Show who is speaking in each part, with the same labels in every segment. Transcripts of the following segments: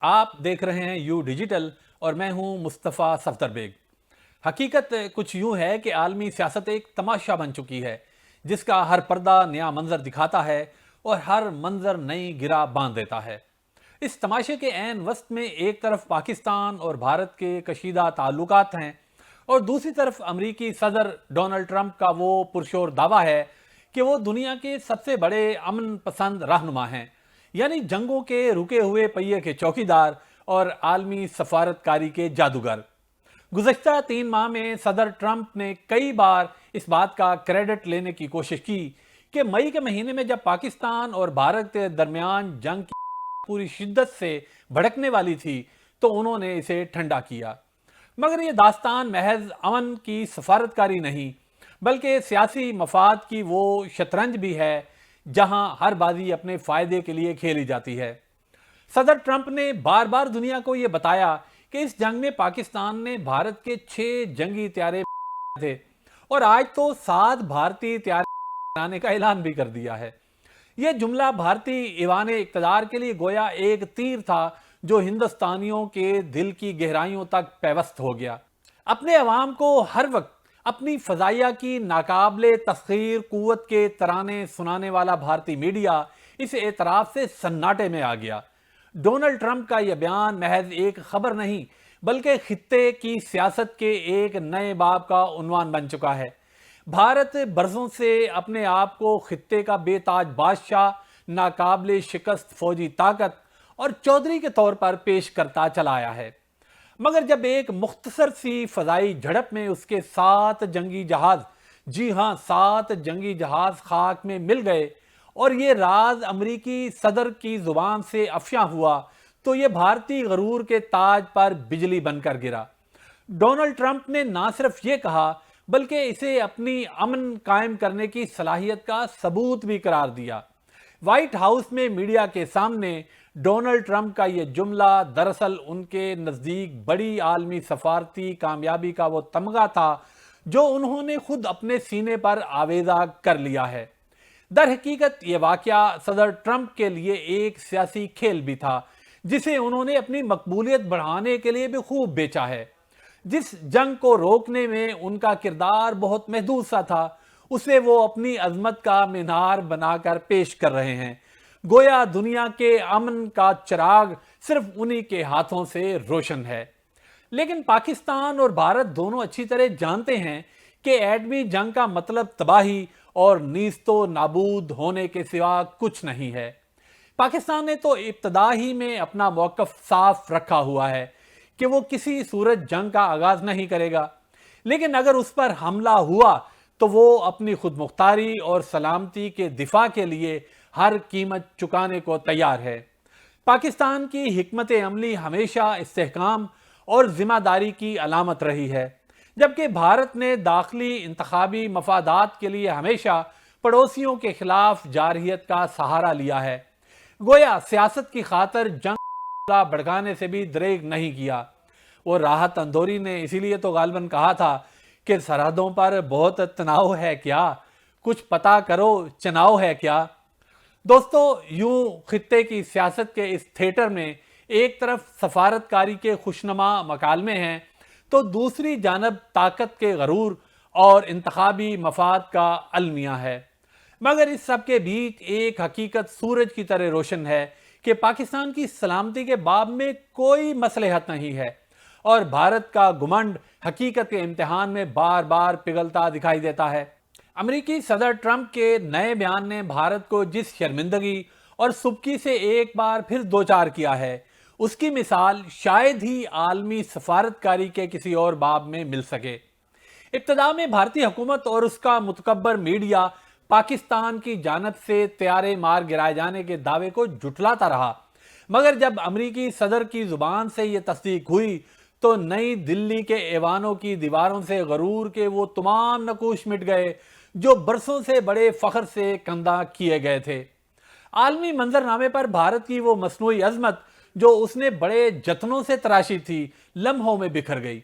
Speaker 1: آپ دیکھ رہے ہیں یو ڈیجیٹل اور میں ہوں مصطفیٰ صفدر بیگ۔ حقیقت کچھ یوں ہے کہ عالمی سیاست ایک تماشا بن چکی ہے جس کا ہر پردہ نیا منظر دکھاتا ہے اور ہر منظر نئی گرہ باندھ دیتا ہے۔ اس تماشے کے عین وسط میں ایک طرف پاکستان اور بھارت کے کشیدہ تعلقات ہیں اور دوسری طرف امریکی صدر ڈونلڈ ٹرمپ کا وہ پرشور دعویٰ ہے کہ وہ دنیا کے سب سے بڑے امن پسند رہنما ہیں، یعنی جنگوں کے رکے ہوئے پہیے کے چوکیدار اور عالمی سفارت کاری کے جادوگر۔ گزشتہ 3 ماہ میں صدر ٹرمپ نے کئی بار اس بات کا کریڈٹ لینے کی کوشش کی کہ مئی کے مہینے میں جب پاکستان اور بھارت کے درمیان جنگ کی پوری شدت سے بھڑکنے والی تھی تو انہوں نے اسے ٹھنڈا کیا، مگر یہ داستان محض امن کی سفارتکاری نہیں بلکہ سیاسی مفاد کی وہ شطرنج بھی ہے جہاں ہر بازی اپنے فائدے کے لیے کھیلی جاتی ہے۔ صدر ٹرمپ نے بار بار دنیا کو یہ بتایا کہ اس جنگ میں پاکستان نے بھارت کے 6 جنگی طیارے تھے اور آج تو 7 بھارتی طیارے بنانے کا اعلان بھی کر دیا ہے۔ یہ جملہ بھارتی ایوان اقتدار کے لیے گویا ایک تیر تھا جو ہندوستانیوں کے دل کی گہرائیوں تک پیوست ہو گیا۔ اپنے عوام کو ہر وقت اپنی فضائیہ کی ناقابل تسخیر قوت کے ترانے سنانے والا بھارتی میڈیا اس اعتراف سے سناٹے میں آ گیا۔ ڈونلڈ ٹرمپ کا یہ بیان محض ایک خبر نہیں بلکہ خطے کی سیاست کے ایک نئے باب کا عنوان بن چکا ہے۔ بھارت برسوں سے اپنے آپ کو خطے کا بے تاج بادشاہ، ناقابل شکست فوجی طاقت اور چودھری کے طور پر پیش کرتا چلا آیا ہے، مگر جب ایک مختصر سی فضائی جھڑپ میں اس کے 7 جنگی جہاز، جی ہاں 7 جنگی جہاز خاک میں مل گئے اور یہ راز امریکی صدر کی زبان سے افشاں ہوا تو یہ بھارتی غرور کے تاج پر بجلی بن کر گرا۔ ڈونلڈ ٹرمپ نے نہ صرف یہ کہا بلکہ اسے اپنی امن قائم کرنے کی صلاحیت کا ثبوت بھی قرار دیا۔ وائٹ ہاؤس میں میڈیا کے سامنے ڈونلڈ ٹرمپ کا یہ جملہ دراصل ان کے نزدیک بڑی عالمی سفارتی کامیابی کا وہ تمغہ تھا جو انہوں نے خود اپنے سینے پر آویزہ کر لیا ہے۔ در حقیقت یہ واقعہ صدر ٹرمپ کے لیے ایک سیاسی کھیل بھی تھا جسے انہوں نے اپنی مقبولیت بڑھانے کے لیے بھی خوب بیچا ہے۔ جس جنگ کو روکنے میں ان کا کردار بہت محدود سا تھا اسے وہ اپنی عظمت کا مینار بنا کر پیش کر رہے ہیں، گویا دنیا کے امن کا چراغ صرف انہی کے ہاتھوں سے روشن ہے۔ لیکن پاکستان اور بھارت دونوں اچھی طرح جانتے ہیں کہ ایٹمی جنگ کا مطلب تباہی اور نیست و نابود ہونے کے سوا کچھ نہیں ہے۔ پاکستان نے تو ابتدا ہی میں اپنا موقف صاف رکھا ہوا ہے کہ وہ کسی صورت جنگ کا آغاز نہیں کرے گا، لیکن اگر اس پر حملہ ہوا تو وہ اپنی خود مختاری اور سلامتی کے دفاع کے لیے ہر قیمت چکانے کو تیار ہے۔ پاکستان کی حکمت عملی ہمیشہ استحکام اور ذمہ داری کی علامت رہی ہے، جبکہ بھارت نے داخلی انتخابی مفادات کے لیے ہمیشہ پڑوسیوں کے خلاف جارحیت کا سہارا لیا ہے، گویا سیاست کی خاطر جنگ بھڑکانے سے بھی دریغ نہیں کیا۔ وہ راحت اندوری نے اسی لیے تو غالباً کہا تھا کہ سرحدوں پر بہت تناؤ ہے کیا، کچھ پتہ کرو چناؤ ہے کیا۔ دوستو، یوں خطے کی سیاست کے اس تھیٹر میں ایک طرف سفارت کاری کے خوشنما مکالمے ہیں تو دوسری جانب طاقت کے غرور اور انتخابی مفاد کا المیہ ہے، مگر اس سب کے بیچ ایک حقیقت سورج کی طرح روشن ہے کہ پاکستان کی سلامتی کے باب میں کوئی مصلحت نہیں ہے اور بھارت کا گھمنڈ حقیقت کے امتحان میں بار بار پگھلتا دکھائی دیتا ہے۔ امریکی صدر ٹرمپ کے نئے بیان نے بھارت کو جس شرمندگی اور سبکی سے ایک بار پھر دوچار کیا ہے اس کی مثال شاید ہی عالمی سفارتکاری کے کسی اور باب میں مل سکے۔ ابتدا میں بھارتی حکومت اور اس کا متکبر میڈیا پاکستان کی جانب سے طیارے مار گرائے جانے کے دعوے کو جھٹلاتا رہا، مگر جب امریکی صدر کی زبان سے یہ تصدیق ہوئی تو نئی دلی کے ایوانوں کی دیواروں سے غرور کے وہ تمام نقوش مٹ گئے جو برسوں سے بڑے فخر سے کندہ کیے گئے تھے۔ عالمی منظرنامے پر بھارت کی وہ مصنوعی عظمت جو اس نے بڑے جتنوں سے تراشی تھی لمحوں میں بکھر گئی۔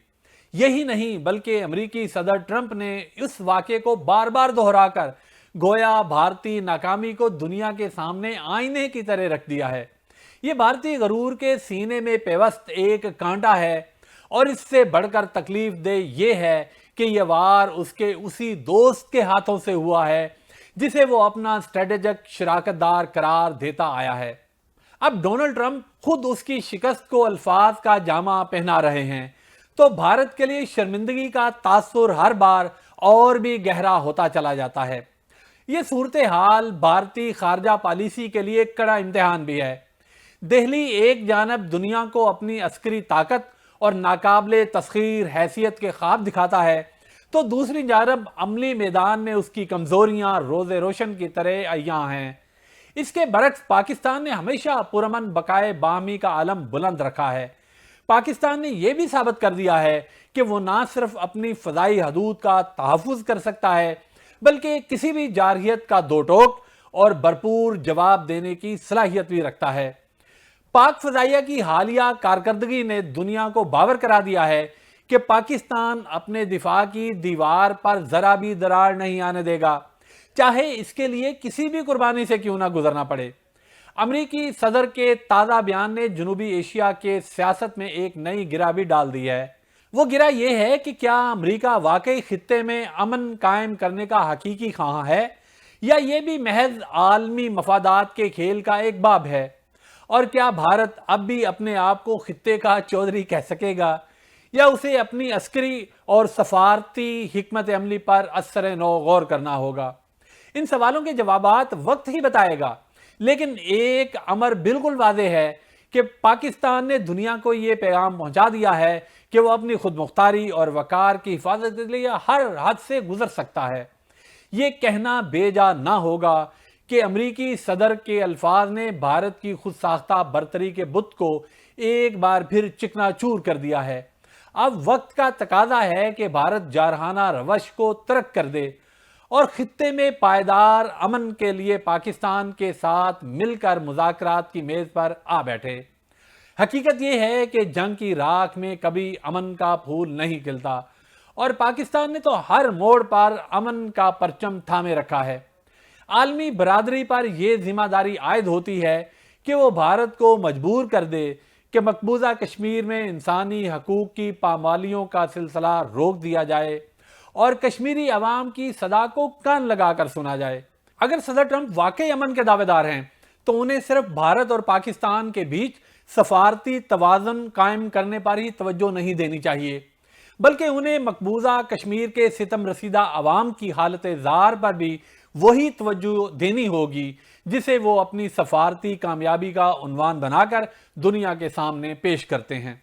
Speaker 1: یہی نہیں بلکہ امریکی صدر ٹرمپ نے اس واقعے کو بار بار دہرا کر گویا بھارتی ناکامی کو دنیا کے سامنے آئینے کی طرح رکھ دیا ہے۔ یہ بھارتی غرور کے سینے میں پیوست ایک کانٹا ہے، اور اس سے بڑھ کر تکلیف دہ یہ ہے کہ یہ وار اس کے اسی دوست کے ہاتھوں سے ہوا ہے جسے وہ اپنا اسٹریٹجک شراکت دار قرار دیتا آیا ہے۔ اب ڈونلڈ ٹرمپ خود اس کی شکست کو الفاظ کا جامہ پہنا رہے ہیں، تو بھارت کے لیے شرمندگی کا تاثر ہر بار اور بھی گہرا ہوتا چلا جاتا ہے۔ یہ صورتحال بھارتی خارجہ پالیسی کے لیے ایک کڑا امتحان بھی ہے۔ دہلی ایک جانب دنیا کو اپنی عسکری طاقت اور ناقابل تسخیر حیثیت کے خواب دکھاتا ہے، تو دوسری جانب عملی میدان میں اس کی کمزوریاں روز روشن کی طرح عیاں ہیں۔ اس کے برعکس پاکستان نے ہمیشہ پرامن بقائے باہمی کا علم بلند رکھا ہے۔ پاکستان نے یہ بھی ثابت کر دیا ہے کہ وہ نہ صرف اپنی فضائی حدود کا تحفظ کر سکتا ہے، بلکہ کسی بھی جارحیت کا دو ٹوک اور بھرپور جواب دینے کی صلاحیت بھی رکھتا ہے۔ پاک فضائیہ کی حالیہ کارکردگی نے دنیا کو باور کرا دیا ہے کہ پاکستان اپنے دفاع کی دیوار پر ذرا بھی دراڑ نہیں آنے دے گا، چاہے اس کے لیے کسی بھی قربانی سے کیوں نہ گزرنا پڑے۔ امریکی صدر کے تازہ بیان نے جنوبی ایشیا کے سیاست میں ایک نئی گرہ بھی ڈال دی ہے۔ وہ گرہ یہ ہے کہ کیا امریکہ واقعی خطے میں امن قائم کرنے کا حقیقی خواہاں ہے، یا یہ بھی محض عالمی مفادات کے کھیل کا ایک باب ہے؟ اور کیا بھارت اب بھی اپنے آپ کو خطے کا چودھری کہہ سکے گا، یا اسے اپنی عسکری اور سفارتی حکمت عملی پر اثر نو غور کرنا ہوگا؟ ان سوالوں کے جوابات وقت ہی بتائے گا، لیکن ایک امر بالکل واضح ہے کہ پاکستان نے دنیا کو یہ پیغام پہنچا دیا ہے کہ وہ اپنی خود مختاری اور وقار کی حفاظت کے لیے ہر حد سے گزر سکتا ہے۔ یہ کہنا بے جا نہ ہوگا کہ امریکی صدر کے الفاظ نے بھارت کی خود ساختہ برتری کے بت کو ایک بار پھر چکنا چور کر دیا ہے۔ اب وقت کا تقاضا ہے کہ بھارت جارحانہ روش کو ترک کر دے اور خطے میں پائیدار امن کے لیے پاکستان کے ساتھ مل کر مذاکرات کی میز پر آ بیٹھے۔ حقیقت یہ ہے کہ جنگ کی راکھ میں کبھی امن کا پھول نہیں کھلتا، اور پاکستان نے تو ہر موڑ پر امن کا پرچم تھامے رکھا ہے۔ عالمی برادری پر یہ ذمہ داری عائد ہوتی ہے کہ وہ بھارت کو مجبور کر دے کہ مقبوضہ کشمیر میں انسانی حقوق کی پامالیوں کا سلسلہ روک دیا جائے اور کشمیری عوام کی صدا کو کان لگا کر سنا جائے۔ اگر صدر ٹرمپ واقعی امن کے دعوے دار ہیں تو انہیں صرف بھارت اور پاکستان کے بیچ سفارتی توازن قائم کرنے پر ہی توجہ نہیں دینی چاہیے، بلکہ انہیں مقبوضہ کشمیر کے ستم رسیدہ عوام کی حالت زار پر بھی وہی توجہ دینی ہوگی جسے وہ اپنی سفارتی کامیابی کا عنوان بنا کر دنیا کے سامنے پیش کرتے ہیں۔